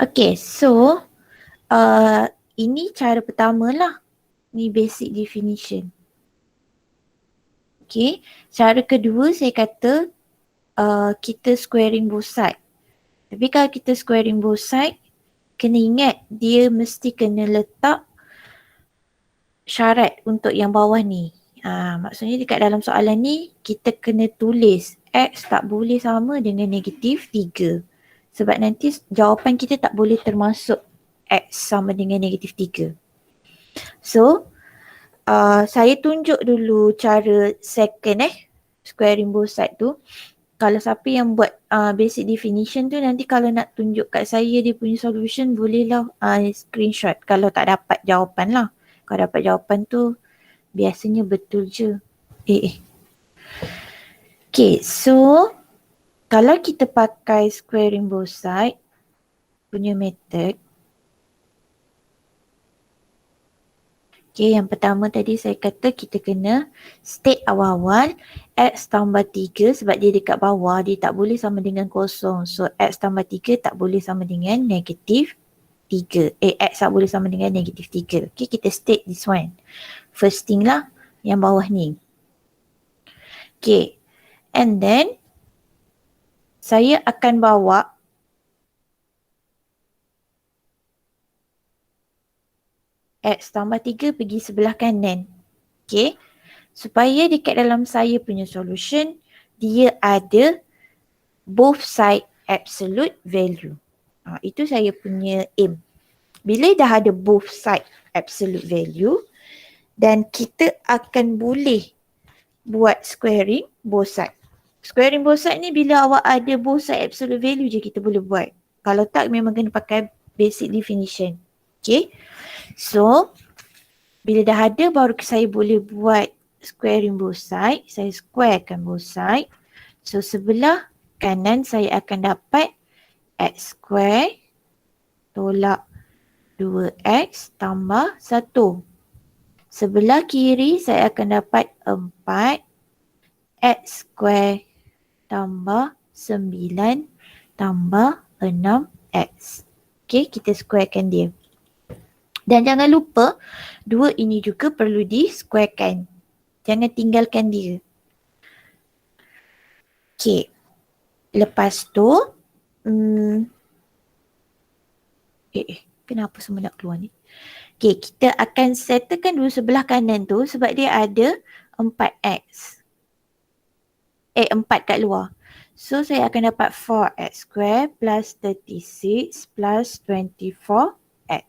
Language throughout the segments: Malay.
Okay, so ini cara pertama lah. Ni basic definition. Okay, cara kedua saya kata kita squaring both side. Tapi kalau kita squaring both side, kena ingat dia mesti kena letak syarat untuk yang bawah ni. Maksudnya dekat dalam soalan ni kita kena tulis X tak boleh sama dengan negatif 3. Sebab nanti jawapan kita tak boleh termasuk X sama dengan negatif 3. So, saya tunjuk dulu cara second squaring both side tu. Kalau siapa yang buat basic definition tu, nanti kalau nak tunjuk kat saya dia punya solution, bolehlah screenshot kalau tak dapat jawapan lah. Kalau dapat jawapan tu biasanya betul je. Okay, so kalau kita pakai squaring both side punya method, okay, yang pertama tadi saya kata kita kena state awal-awal X tambah 3 sebab dia dekat bawah, dia tak boleh sama dengan kosong. So X tambah 3 tak boleh sama dengan negatif 3. X tak boleh sama dengan negatif 3. Okay, kita state this one. First thing lah, yang bawah ni. Okay, and then saya akan bawa X tambah 3 pergi sebelah kanan. Okay, supaya dekat dalam saya punya solution, dia ada both side absolute value. Itu saya punya aim. Bila dah ada both side absolute value, dan kita akan boleh buat squaring both side. Squaring both side ni bila awak ada both side absolute value je kita boleh buat. Kalau tak memang kena pakai basic definition. Okay. So, bila dah ada baru saya boleh buat squaring both side. Saya squarekan both side. So, sebelah kanan saya akan dapat X square tolak 2X tambah 1. Sebelah kiri saya akan dapat 4 X square tambah 9 tambah 6X. Okay, kita squarekan dia. Dan jangan lupa 2 ini juga perlu di squarekan. Jangan tinggalkan dia. Okay. Lepas tu kenapa semua nak keluar ni? Okay, kita akan settlekan dulu sebelah kanan tu sebab dia ada 4X. 4 kat luar. So, saya akan dapat 4X square plus 36 plus 24X.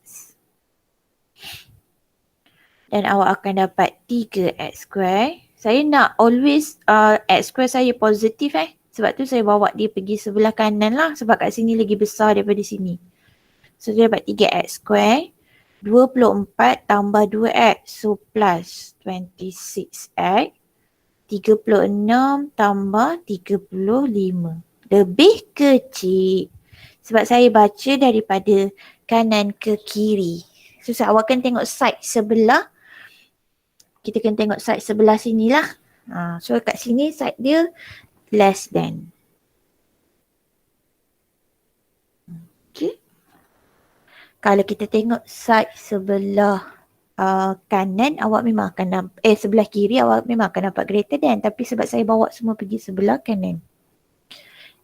Dan awak akan dapat 3X square. Saya nak always X square saya positif sebab tu saya bawa dia pergi sebelah kanan lah sebab kat sini lagi besar daripada sini. So, saya dapat 3X square. 24 tambah 2X. So, plus 26X. 36 tambah 35. Lebih kecil. Sebab saya baca daripada kanan ke kiri. So, awak kan tengok side sebelah. Kita kena tengok side sebelah sini lah. So, kat sini side dia less than. Okay. Kalau kita tengok side sebelah kanan, awak memang akan nampak, sebelah kiri awak memang akan nampak greater than. Tapi sebab saya bawa semua pergi sebelah kanan.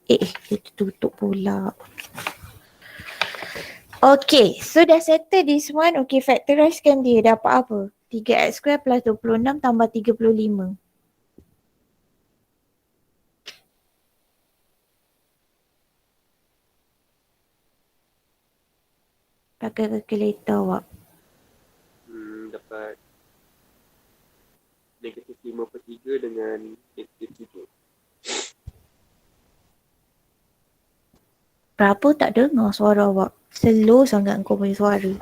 Dia tutup pula. Okay, so dah settle this one. Okay, factorizekan dia. Dapat apa? 3X square plus 26 tambah 35. Pakai calculator awak. Dapat negatif 5/3 dengan negatif 7. Berapa tak dengar suara awak? Slow sangat kau punya suara.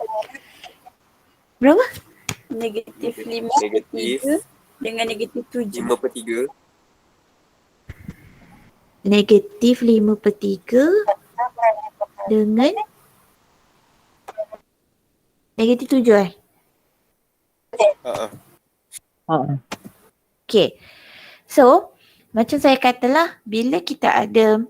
Berapa? Negatif 5/3 Negatif dengan negatif 7. 5/3 Negatif 5/3 dengan negatif 7 Okay. So, macam saya katalah, bila kita ada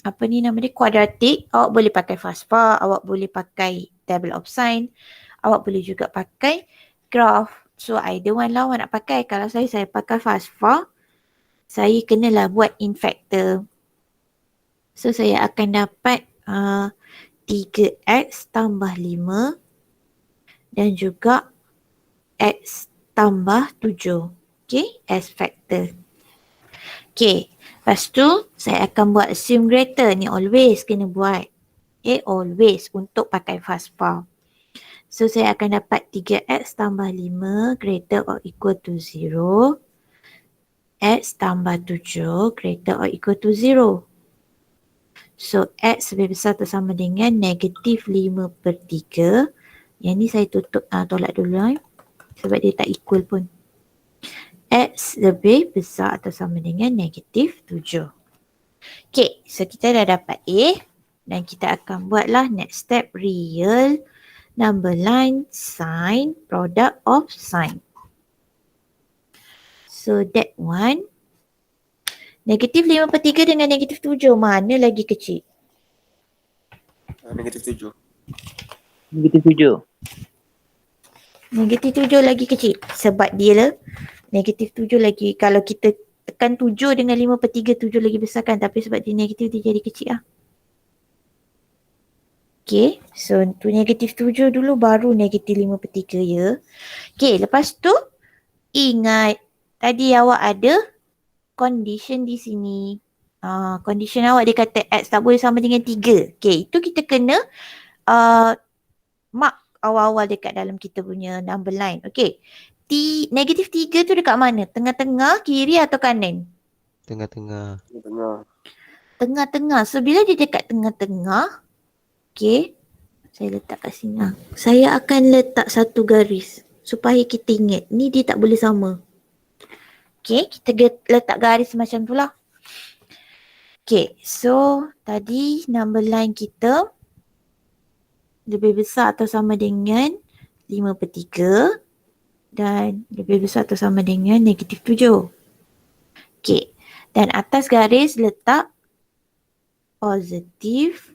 apa ni nama dia, kuadratik, awak boleh pakai FASPA, awak boleh pakai table of sign, awak boleh juga pakai graph. So either one lah awak nak pakai. Kalau saya pakai FASPA, saya kenalah buat in factor. So saya akan dapat 3x tambah 5 dan juga x tambah 7. Okay, as factor. Okay, lepas tu saya akan buat assume greater. Ni always kena buat. Okay, always untuk pakai FASPA. So saya akan dapat 3x tambah 5 greater or equal to 0. X tambah 7 greater or equal to 0. So x lebih besar atau sama dengan negatif 5/3. Yang ni saya tolak dulu sebab dia tak equal pun. X lebih besar atau sama dengan negatif 7. Okay, so kita dah dapat A dan kita akan buatlah next step, real number line sign product of sign. So that one, negatif 5/3 dengan negatif 7 mana lagi kecil? Negatif 7. Negatif 7. Negatif 7 lagi kecil sebab dia lah negatif 7 lagi, kalau kita tekan 7 dengan 5/3, 7 lagi besar kan, tapi sebab dia negatif dia jadi kecil lah. Okay, so tu negatif 7 dulu baru negatif 5/3 ya. Okay, lepas tu ingat tadi awak ada condition di sini. Condition awak dia kata x tak boleh sama dengan 3. Okay, itu kita kena mark awal-awal dekat dalam kita punya number line. Okay, negatif 3 tu dekat mana? Tengah-tengah, kiri atau kanan? Tengah-tengah. Tengah. Tengah-tengah. So bila dia dekat tengah-tengah, okay, saya letak kat sini. Saya akan letak satu garis supaya kita ingat ni dia tak boleh sama. Okay, kita letak garis macam tu lah. Okay, so tadi number line kita lebih besar atau sama dengan 5/3 dan lebih besar atau sama dengan negatif 7. Okay, dan atas garis letak positif.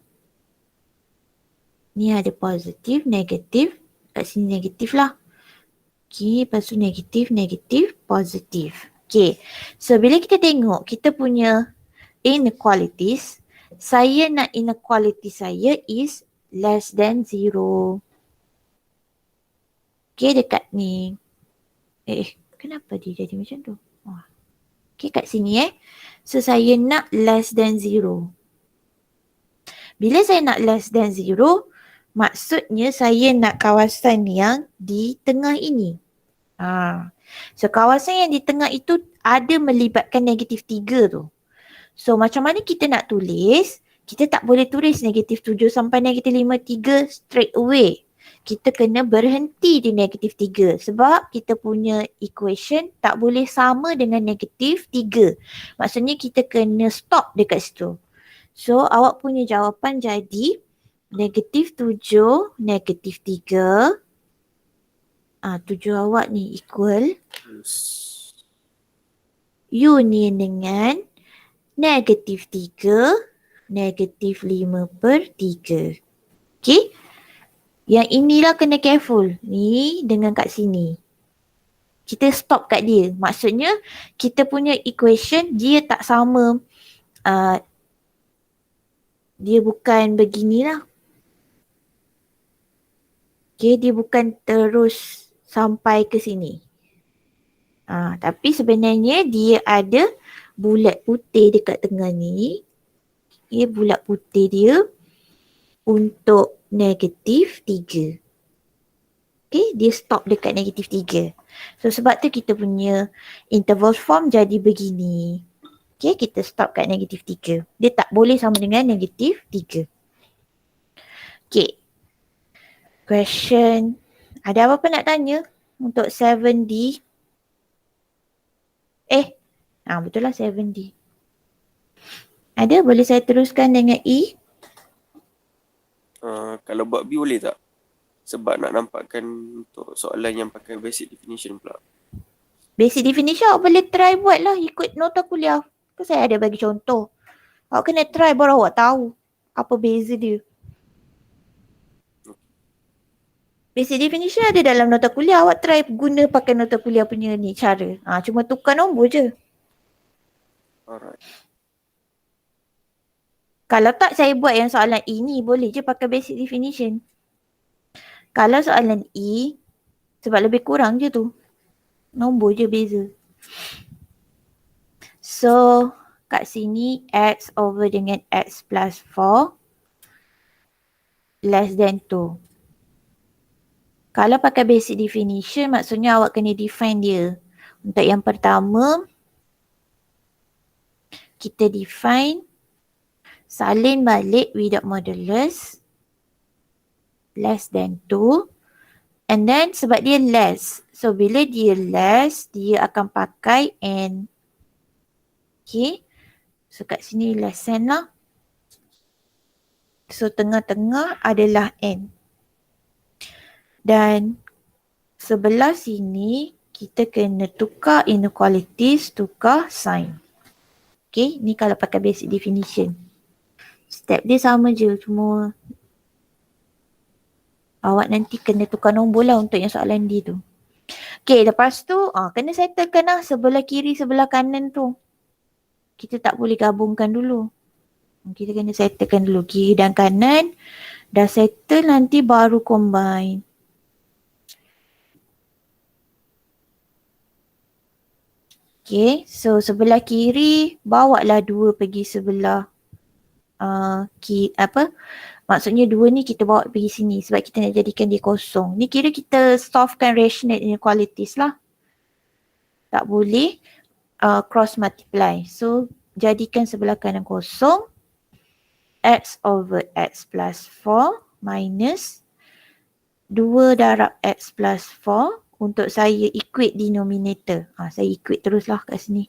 Ni ada positif, negatif. Kat sini negatif lah. Okay, lepas tu negatif, negatif, positif. Okay, so bila kita tengok kita punya inequalities, saya nak inequality saya is less than 0. Okay, dekat ni. Kenapa dia jadi macam tu? Okay, kat sini So saya nak less than 0. Bila saya nak less than 0, maksudnya saya nak kawasan yang di tengah ini. So kawasan yang di tengah itu ada melibatkan negatif 3 tu. So macam mana kita nak tulis? Kita tak boleh tulis negatif 7 sampai negatif 5/3 straight away. Kita kena berhenti di negatif 3 sebab kita punya equation tak boleh sama dengan negatif 3. Maksudnya kita kena stop dekat situ. So awak punya jawapan jadi negatif 7, negatif 3. 7 awak ni equal union dengan negatif 3, negatif 5/3. Okay. Yang inilah kena careful. Ni dengan kat sini. Kita stop kat dia. Maksudnya kita punya equation dia tak sama. Dia bukan beginilah. Okay, dia bukan terus sampai ke sini. Tapi sebenarnya dia ada bulat putih dekat tengah ni. Okay, bulat putih dia untuk negatif 3. Okay, dia stop dekat negatif 3. So sebab tu kita punya interval form jadi begini. Okay, kita stop kat negatif 3. Dia tak boleh sama dengan negatif 3. Okay. Question. Ada apa-apa nak tanya untuk 7D? Betul lah 7D. Ada? Boleh saya teruskan dengan E? Kalau buat B boleh tak? Sebab nak nampakkan untuk soalan yang pakai basic definition pula. Basic definition awak boleh try buat lah ikut nota kuliah. Kan saya ada bagi contoh. Awak kena try baru awak tahu apa beza dia. Basic definition ada dalam nota kuliah. Awak try guna pakai nota kuliah punya ni cara. Cuma tukar nombor je. Alright. Kalau tak saya buat yang soalan E ni boleh je pakai basic definition. Kalau soalan E sebab lebih kurang je tu. Nombor je beza. So kat sini x over dengan x plus 4 less than 2. Kalau pakai basic definition maksudnya awak kena define dia. Untuk yang pertama kita define salin balik without modulus less than 2 and then sebab dia less. So bila dia less dia akan pakai n. Okay. So kat sini less than lah. So tengah-tengah adalah n. Dan sebelah sini kita kena tukar inequalities, tukar sign. Okay, ni kalau pakai basic definition. Step dia sama je, cuma awak nanti kena tukar nombor lah untuk yang soalan D tu. Okay, lepas tu kena settlekan lah sebelah kiri, sebelah kanan tu. Kita tak boleh gabungkan dulu. Kita kena settlekan dulu kiri dan kanan. Dah settle nanti baru combine. Okay, so sebelah kiri bawa lah 2 pergi sebelah maksudnya 2 ni kita bawa pergi sini sebab kita nak jadikan dia kosong. Ni kira kita solvekan rational inequalities lah. Tak boleh cross multiply. So jadikan sebelah kanan kosong. X over x plus 4 minus 2 darab x plus 4. Untuk saya equate denominator. Saya equate teruslah kat sini.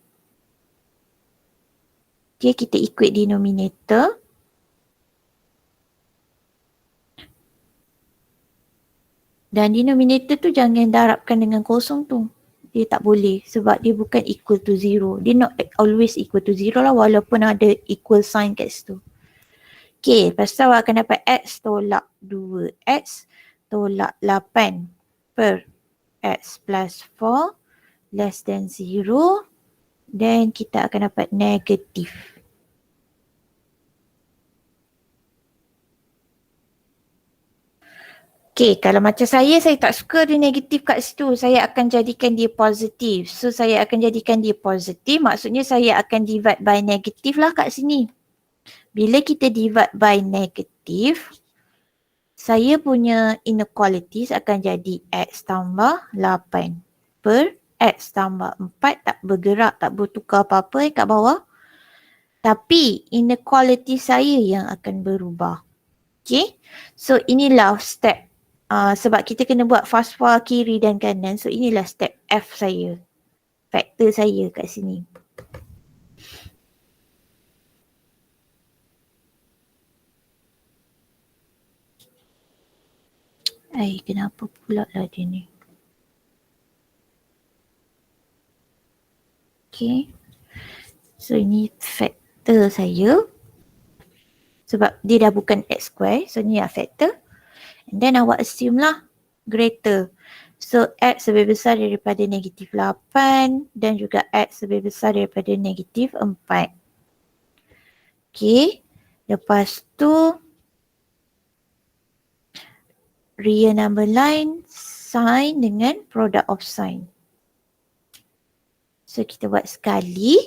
Okay, kita equate denominator. Dan denominator tu jangan darabkan dengan kosong tu. Dia tak boleh sebab dia bukan equal to 0. Dia not always equal to 0 lah walaupun ada equal sign kat situ. Okay, lepas tu awak akan dapat x tolak 2x tolak 8 per x plus 4 less than 0. Then kita akan dapat negatif. Okay, kalau macam saya tak suka dia negatif kat situ. Saya akan jadikan dia positif. So saya akan jadikan dia positif. Maksudnya saya akan divide by negatif lah kat sini. Bila kita divide by negatif, saya punya inequalities akan jadi x tambah 8 per x tambah 4 tak bergerak, tak bertukar apa-apa kat bawah. Tapi inequality saya yang akan berubah. Okay, so inilah step. Sebab kita kena buat fast-fast kiri dan kanan. So inilah step F saya. Faktor saya kat sini. Kenapa pula lah dia ni? Okay. So ini faktor saya. Sebab dia dah bukan x square. So ni faktor. And then awak assume lah greater. So x lebih besar daripada negatif 8 dan juga x lebih besar daripada negatif 4. Okay. Lepas tu real number line sign dengan product of sign. So kita buat sekali.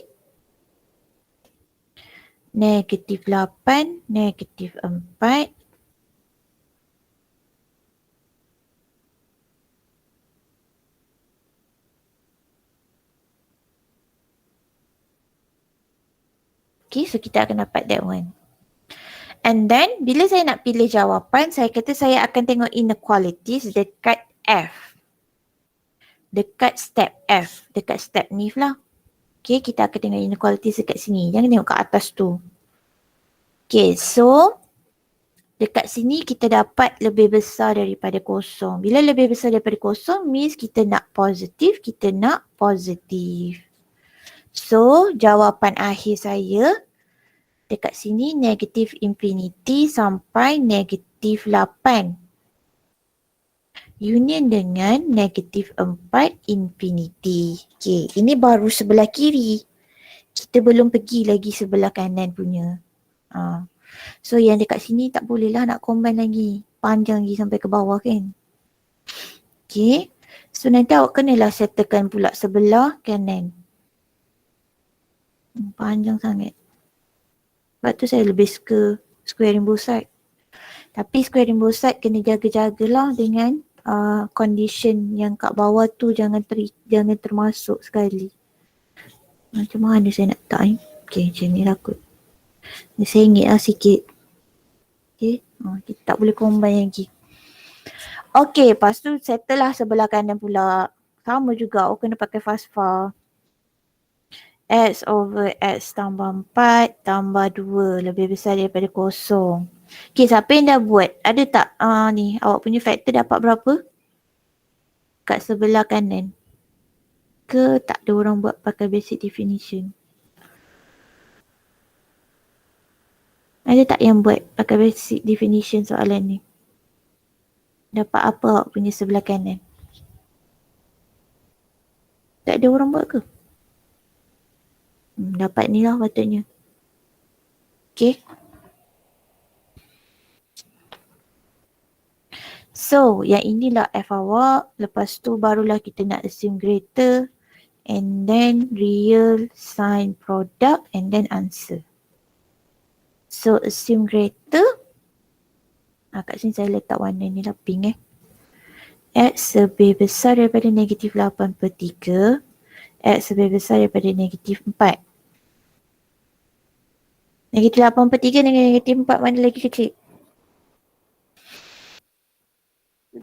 Negatif 8, negatif 4. Okay, so kita akan dapat that one. And then, bila saya nak pilih jawapan, saya kata saya akan tengok inequalities dekat F. Dekat step F. Dekat step ni lah. Okay, kita akan tengok inequalities dekat sini. Jangan tengok kat atas tu. Okay, so dekat sini kita dapat lebih besar daripada kosong. Bila lebih besar daripada kosong, means kita nak positif, kita nak positif. So, jawapan akhir saya Dekat sini negatif infinity sampai negatif 8. Union dengan negatif 4 infinity. Okay, ini baru sebelah kiri. Kita belum pergi lagi sebelah kanan punya. So yang dekat sini tak boleh lah nak combine lagi. Panjang lagi sampai ke bawah kan. Okay. So nanti awak kenalah settlekan pula sebelah kanan. Panjang sangat. Sebab tu saya lebih suka squaring both side. Tapi squaring both side kena jaga-jagalah dengan condition yang kat bawah tu jangan termasuk sekali. Macam mana saya nak letak ni? Okay, macam ni lah kot. Dia sengit lah sikit. Okay, kita tak boleh combine lagi. Okay, lepas tu settle lah sebelah kanan pula. Sama juga, awak kena pakai fast-far. X over X tambah 4 tambah 2 lebih besar daripada kosong. Okay, siapa yang dah buat? Ada tak ni, awak punya factor dapat berapa? Kat sebelah kanan. Ke tak ada orang buat pakai basic definition? Ada tak yang buat pakai basic definition soalan ni? Dapat apa awak punya sebelah kanan? Tak ada orang buat ke? Dapat ni lah patutnya. Okay. So, yang inilah F awak. Lepas tu barulah kita nak assume greater. And then real sign product and then answer. So, assume greater. Kat sini saya letak warna ni lah pink X lebih besar daripada negatif 8/3. X lebih besar daripada negatif 4. Negatif 8/3 dengan negatif 4 mana lagi kecil?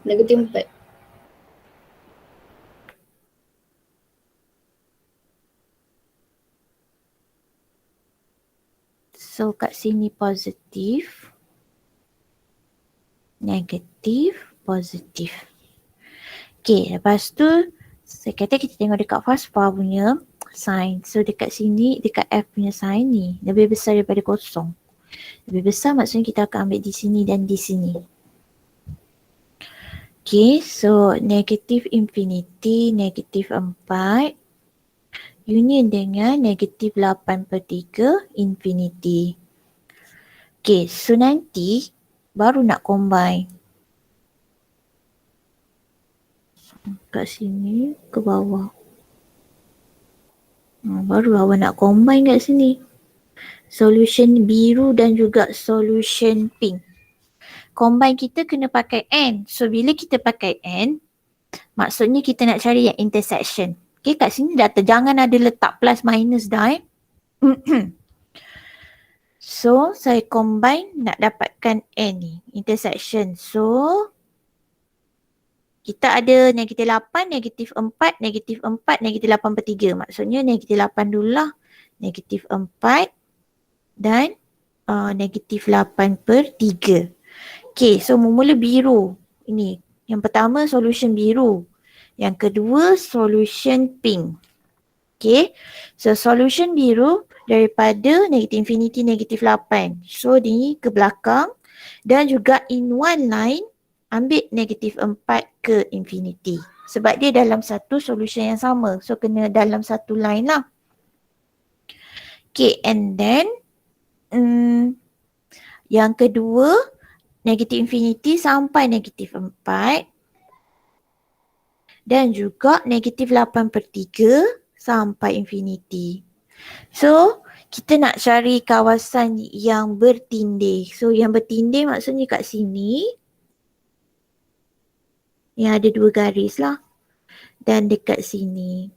Negatif 4. So kat sini positif, negatif, positif. Okay, lepas tu saya kata kita tengok dekat fast-far punya sign. So dekat sini, dekat F punya sign ni lebih besar daripada kosong. Lebih besar maksudnya kita akan ambil di sini dan di sini. Okay, so negatif infinity, negatif 4 union dengan negatif 8/3 infinity. Okay, so nanti baru nak combine. Kat sini ke bawah. Baru awak nak combine kat sini. Solution biru dan juga solution pink. Combine kita kena pakai N. So bila kita pakai N, maksudnya kita nak cari yang intersection. Okay, kat sini dah jangan ada letak plus minus dah So saya combine nak dapatkan N ni, intersection. So kita ada negatif 8, negatif 4, negatif 4, negatif 8/3. Maksudnya negatif 8 dululah, negatif 4 dan negatif 8/3. Okay, so mula biru. Ini, yang pertama solution biru. Yang kedua solution pink. Okay, so solution biru daripada negatif infinity, negatif 8. So ni ke belakang dan juga in one line ambil negatif 4 ke infinity. Sebab dia dalam satu solution yang sama. So kena dalam satu line lah. Okay, and then yang kedua negatif infinity sampai negatif 4 dan juga negatif 8/3 sampai infinity. So kita nak cari kawasan yang bertindih. So yang bertindih maksudnya kat sini yang ada dua garis lah. Dan dekat sini.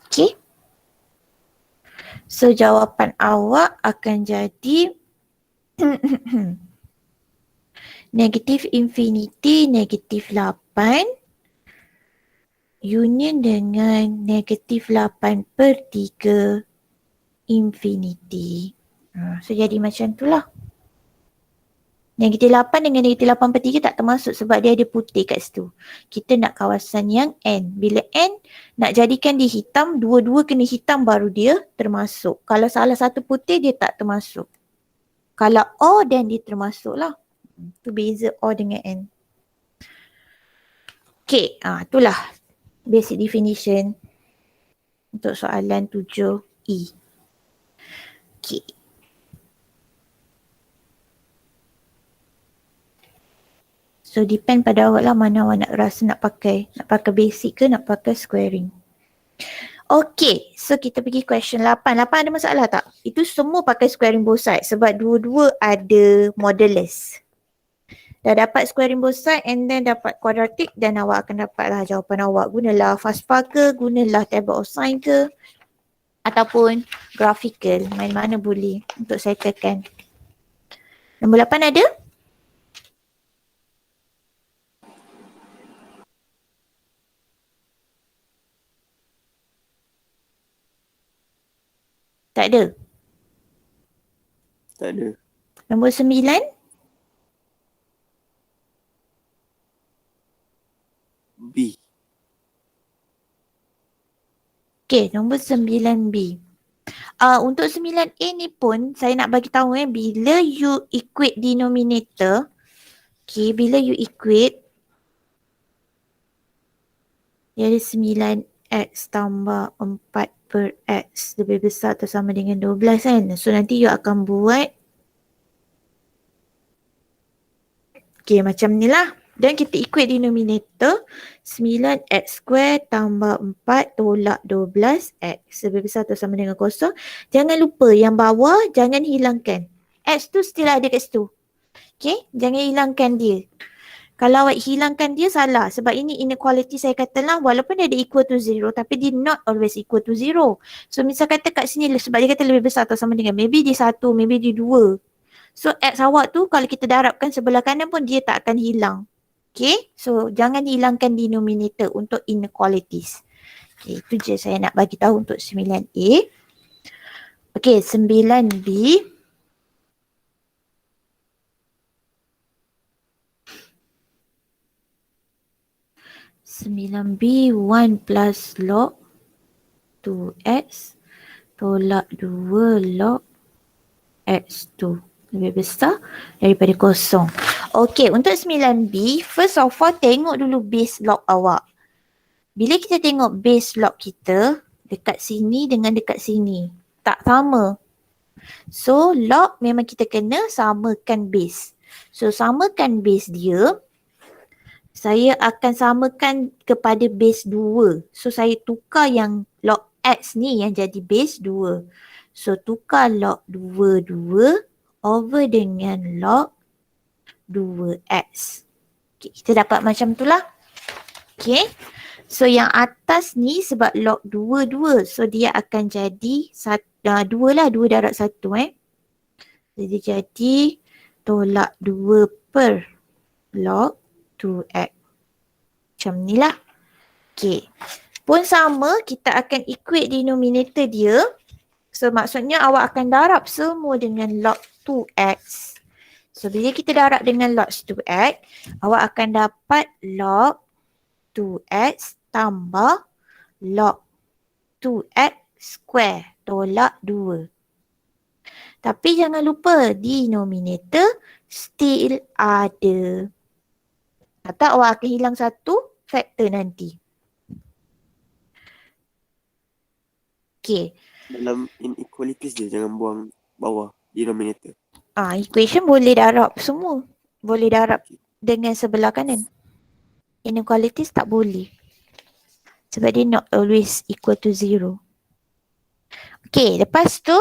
Okay. So jawapan awak akan jadi negatif infinity, negatif 8 union dengan negatif 8/3 infinity. So jadi macam tu lah. Negatif 8 dengan negatif 8/3 tak termasuk sebab dia ada putih kat situ. Kita nak kawasan yang N. Bila N nak jadikan dia hitam, dua-dua kena hitam baru dia termasuk. Kalau salah satu putih dia tak termasuk. Kalau O then dia termasuk lah. Itu beza O dengan N. Okay, itulah basic definition untuk soalan 7E. Okay. So depend pada awak lah mana awak nak rasa nak pakai. Nak pakai basic ke nak pakai squaring. Okay, so kita pergi question 8. 8 ada masalah tak? Itu semua pakai squaring both sides sebab dua-dua ada modulus. Dah dapat squaring both sides and then dapat quadratic dan awak akan dapatlah jawapan awak. Gunalah FASPA ke, gunalah table of sign ke ataupun graphical. Mana-mana boleh untuk settlekan. Nombor 8 ada? Tak ada. Tak ada. Nombor 9? B. Okay, nombor 9B. Untuk 9A ni pun saya nak bagi tahu bila you equate denominator, okay, bila you equate dia ada 9X tambah 4/X lebih besar atau sama dengan 12 kan. So nanti you akan buat okay macam ni lah. Dan kita equate denominator 9x² tambah 4 tolak 12x lebih besar atau sama dengan 0. Jangan lupa yang bawah jangan hilangkan. X tu still ada kat situ. Okay, jangan hilangkan dia. Kalau awak hilangkan dia salah sebab ini inequality saya katalah walaupun dia ada equal to 0 tapi dia not always equal to 0. So misal kata kat sini sebab dia kata lebih besar atau sama dengan maybe dia 1, maybe dia 2. So X awak tu kalau kita darabkan sebelah kanan pun dia tak akan hilang. Okay, so jangan hilangkan denominator untuk inequalities. Okay, itu je saya nak bagi tahu untuk 9A. Okay, 9B. 9B 1 plus log 2x tolak 2 log x2 lebih besar daripada 0. Okey, untuk 9B, first of all tengok dulu base log awak. Bila kita tengok base log kita dekat sini dengan dekat sini, tak sama. So log memang kita kena samakan base. So samakan base dia, saya akan samakan kepada base 2. So saya tukar yang log x ni yang jadi base 2. So tukar log 2 over dengan log 2x. Okay, kita dapat macam tu lah. Okay. So yang atas ni sebab log 2. So dia akan jadi 2 lah. 2 darab 1 Jadi jadi tolak 2 per log 2x. Macam ni lah. Okay. Pun sama kita akan equate denominator dia. So maksudnya awak akan darab semua dengan log 2x. So bila kita darab dengan log 2x, awak akan dapat log 2x tambah log 2x square tolak 2. Tapi jangan lupa denominator still ada. Atau awak akan hilang satu faktor nanti. Okay. Dalam inequalities je jangan buang bawah denominator. Equation boleh darab semua. Boleh darab dengan sebelah kanan. Inequalities tak boleh. Sebab dia not always equal to 0. Okay, lepas tu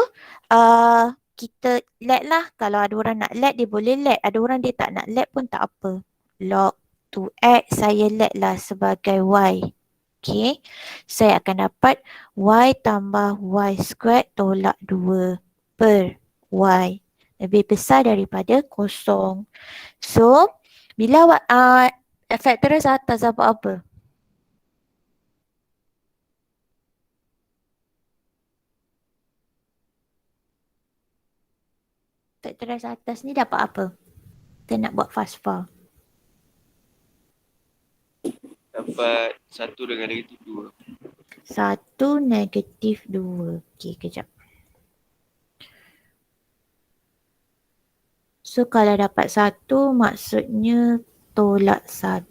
kita let lah. Kalau ada orang nak let, dia boleh let. Ada orang dia tak nak let pun tak apa. Log 2x saya let lah sebagai y. Okay, saya akan dapat y tambah y squared tolak 2 per y. Lebih besar daripada 0. So, bila awak factorize atas apa-apa? Factorize atas ni dapat apa? Kita nak buat FASPA. Dapat 1 dengan negatif 2. 1 negatif 2. Okey, kejap. So kalau dapat 1 maksudnya tolak 1,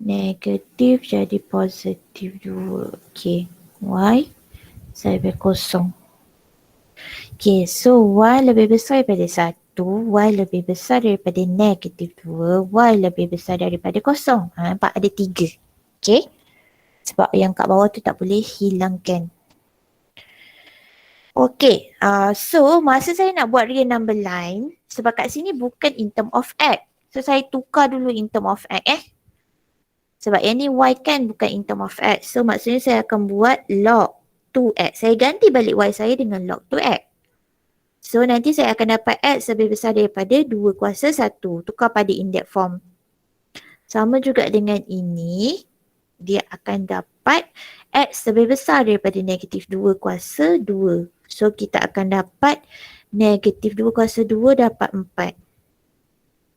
negatif jadi positif 2. Okey, Y saya beri kosong. Okey, so Y lebih besar daripada 1, Y lebih besar daripada negatif 2, Y lebih besar daripada kosong. Nampak ada 3. Okey, sebab yang kat bawah tu tak boleh hilangkan. Okay, so masa saya nak buat real number line, sebab kat sini bukan in term of x. So saya tukar dulu in term of x Sebab yang ni y kan bukan in term of x. So maksudnya saya akan buat log 2x. Saya ganti balik y saya dengan log 2x. So nanti saya akan dapat x lebih besar daripada 2 kuasa 1. Tukar pada index form. Sama juga dengan ini, dia akan dapat x lebih besar daripada negatif 2 kuasa 2. So kita akan dapat negatif 2 kuasa 2 dapat 4.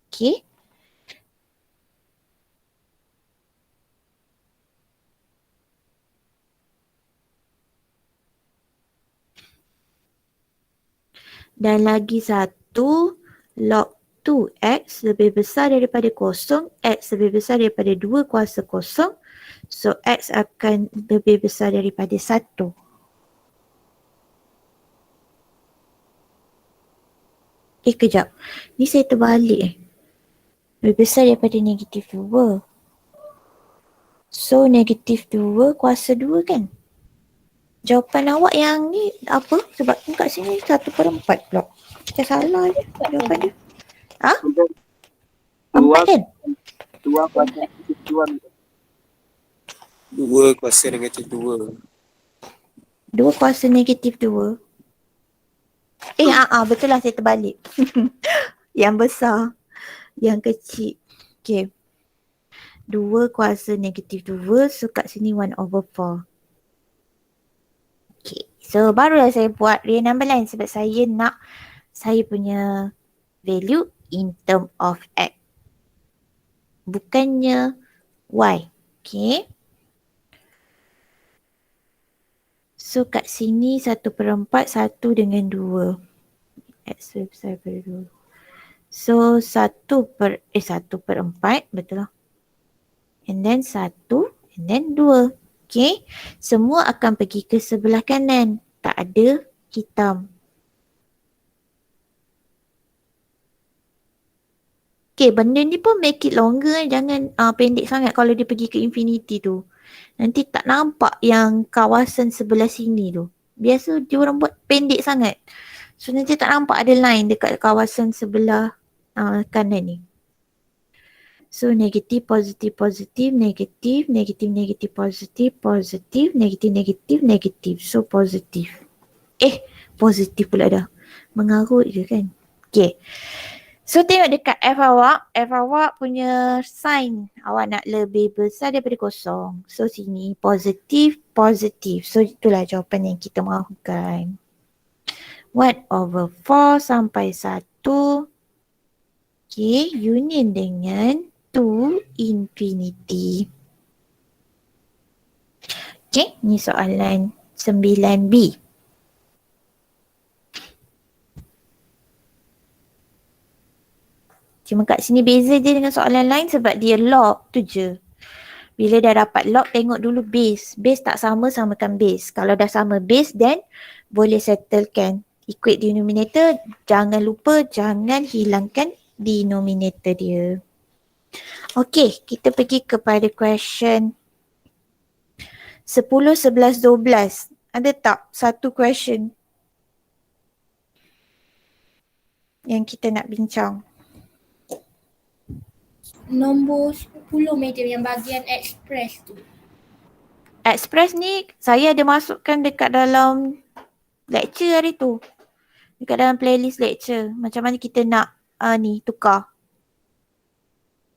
Okay. Dan lagi satu, log 2x lebih besar daripada kosong, x lebih besar daripada 2 kuasa kosong. So x akan lebih besar daripada 1. Kejap. Ni saya terbalik. Lebih besar daripada negatif 2. So negatif 2 kuasa 2 kan? Jawapan awak yang ni apa? Sebab kat sini 1/4 pula. Macam salah je jawapan dia. Ha? 4 kan? 2 kuasa negatif 2. 2 kuasa negatif 2. Betul lah saya terbalik. Yang besar. Yang kecil. Okay. 2 kuasa negatif 2. So kat sini 1/4. Okay. So barulah saya buat real number line sebab saya nak saya punya value in term of x. Bukannya y. Okay. So kat sini 1/4 1 dengan 2. X lebih besar daripada 2. So 1/4 betul lah. And then 1 and then 2. Okay. Semua akan pergi ke sebelah kanan. Tak ada hitam. Okay, benda ni pun make it longer. Jangan pendek sangat kalau dia pergi ke infinity tu. Nanti tak nampak yang kawasan sebelah sini tu. Biasa dia orang buat pendek sangat. So nanti tak nampak ada line dekat kawasan sebelah kanan ni. So negatif, positif, positif, negatif, negatif, negatif, positif, positif, negatif, negatif, negatif. So positif. Positif pula dah. Mengarut je kan. Okay. So tengok dekat F awak punya sign. Awak nak lebih besar daripada kosong. So sini positif, positif. So itulah jawapan yang kita mahukan. 1/4 sampai 1. Okay, union dengan 2 infinity. Okay, ni soalan 9B. Cuma kat sini beza je dengan soalan lain sebab dia log tu je. Bila dah dapat log, tengok dulu base. Base tak sama, samakan base. Kalau dah sama base, then boleh settlekan. Equate denominator, jangan lupa jangan hilangkan denominator dia. Okay, kita pergi kepada question 10, 11, 12. Ada tak satu question yang kita nak bincang? Nombor 10 madam yang bahagian express tu. Express ni saya ada masukkan dekat dalam lecture hari tu. Dekat dalam playlist lecture. Macam mana kita nak tukar.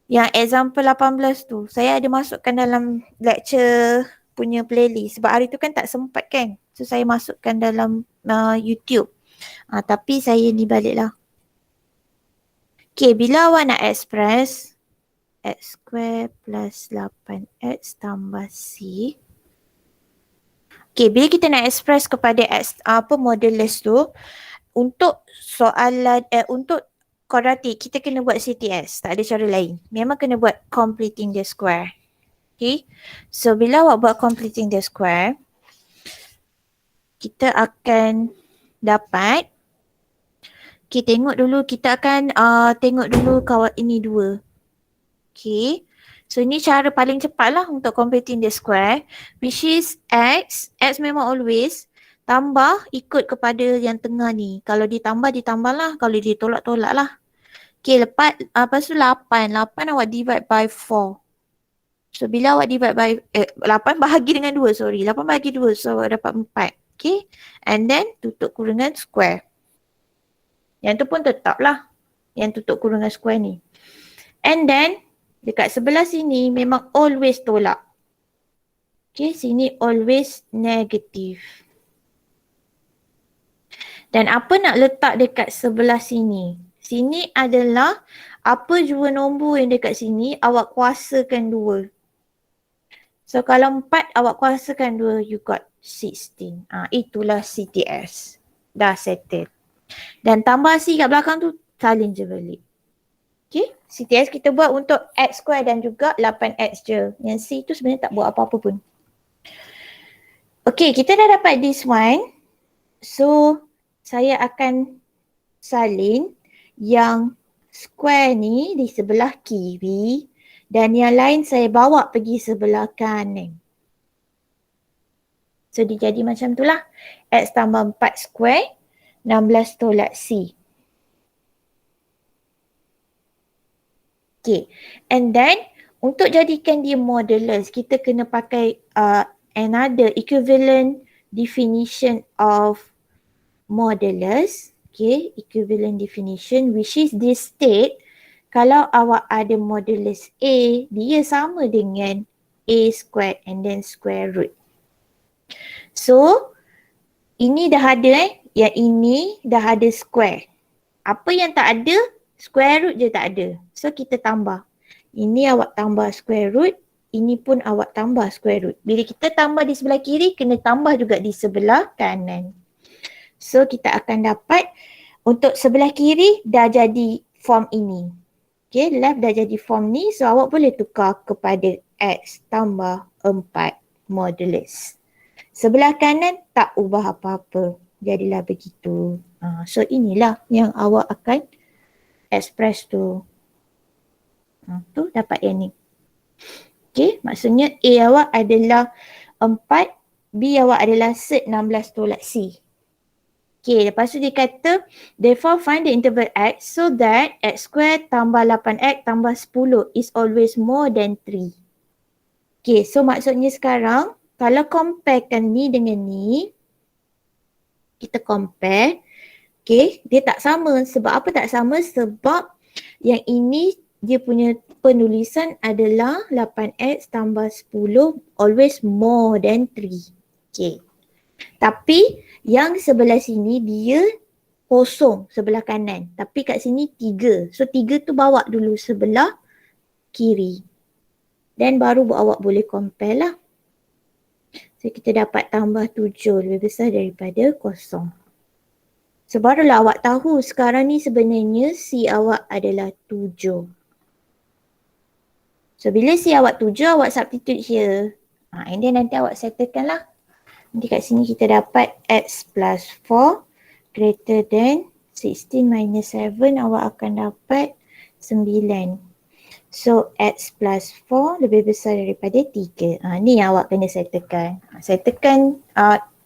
Yang example 18 tu. Saya ada masukkan dalam lecture punya playlist. Sebab hari tu kan tak sempat kan. So saya masukkan dalam YouTube. Tapi saya ni balik lah. Okay, bila awak nak express x square plus 8x tambah c. Okay, bila kita nak express kepada x modulus tu, untuk soalan, untuk kuadratik, kita kena buat CTS. Tak ada cara lain. Memang kena buat completing the square. Okay. So, bila awak buat completing the square, kita akan dapat, okay, kita akan tengok dulu kawan ini dua. Okay. So, ini cara paling cepat lah untuk completing the square, which is x. X memang always tambah ikut kepada yang tengah ni. Kalau ditambah, ditambah lah. Kalau ditolak, tolak lah. Okay, lepas tu 8. 8 awak divide by 4. So, bila awak divide by, 8 bahagi dengan 2, sorry. 8 bahagi 2, so awak dapat 4. Okay. And then, tutup kurungan square. Yang tu pun tetap lah. Yang tutup kurungan square ni. And then, dekat sebelah sini memang always tolak. Okay, sini always negative. Dan apa nak letak dekat sebelah sini? Sini adalah apa jua nombor yang dekat sini, awak kuasakan 2. So kalau 4 awak kuasakan 2, you got 16. Itulah CTS. Dah settle. Dan tambah C kat belakang tu, salin je balik. Okay, CTS kita buat untuk x square dan juga 8x je. Yang C tu sebenarnya tak buat apa-apa pun. Okay, kita dah dapat this one. So, saya akan salin yang square ni di sebelah kiri dan yang lain saya bawa pergi sebelah kanan. So, dia jadi macam tu lah. X tambah 4 square, 16 tolak C. Okay, and then untuk jadikan dia modulus, kita kena pakai another equivalent definition of modulus. Okay, equivalent definition which is this state, kalau awak ada modulus A, dia sama dengan A squared and then square root. So, ini dah ada yang ini dah ada square. Apa yang tak ada? Square root je tak ada. So kita tambah. Ini awak tambah square root. Ini pun awak tambah square root. Bila kita tambah di sebelah kiri, kena tambah juga di sebelah kanan. So kita akan dapat untuk sebelah kiri dah jadi form ini. Okay, left dah jadi form ni. So awak boleh tukar kepada x tambah 4 modulus. Sebelah kanan tak ubah apa-apa. Jadilah begitu. So inilah yang awak akan express tu. Tu dapat yang ni. Okay, maksudnya A awak adalah 4, B awak adalah set 16 tolak C. Okay, lepas tu dia kata, therefore find the interval x so that x square tambah 8x tambah 10 is always more than 3. Okay, so maksudnya sekarang, kalau comparekan ni dengan ni, kita compare, okay, dia tak sama. Sebab apa tak sama? Sebab yang ini dia punya penulisan adalah 8x tambah 10 always more than 3. Okay. Tapi yang sebelah sini dia kosong sebelah kanan. Tapi kat sini 3. So 3 tu bawa dulu sebelah kiri. Dan baru awak boleh compare lah. So kita dapat tambah 7 lebih besar daripada kosong. So barulah awak tahu sekarang ni sebenarnya C awak adalah 7. So bila C awak 7, awak substitute here. And then nanti awak settlekan lah. Nanti kat sini kita dapat x plus 4 greater than 16 minus 7, awak akan dapat 9. So x plus 4 lebih besar daripada 3. Ni yang awak kena settlekan. Settlekan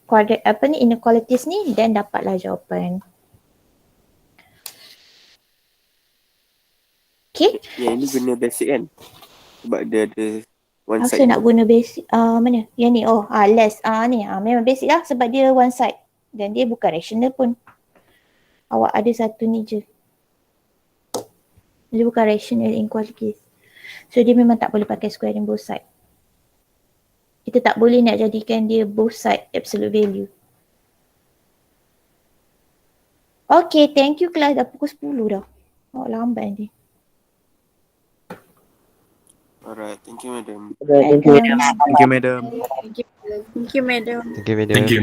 kuadrat inequalities ni dan dapatlah jawapan. Okay. Yang ini guna basic kan? Sebab dia ada one Apa side. nak guna basic? Mana? Yang ni. Less. Ni. Memang basic lah sebab dia one side. Dan dia bukan rational pun. Awak ada satu ni je. Dia bukan rational inequalities. So dia memang tak boleh pakai square in both side. Kita tak boleh nak jadikan dia both side absolute value. Okay, thank you kelas. Dah pukul 10 dah. Oh, lambat nanti. Alright, thank you madam. Thank you, madam. Thank you, madam. Thank you. Thank you, madam. Thank you.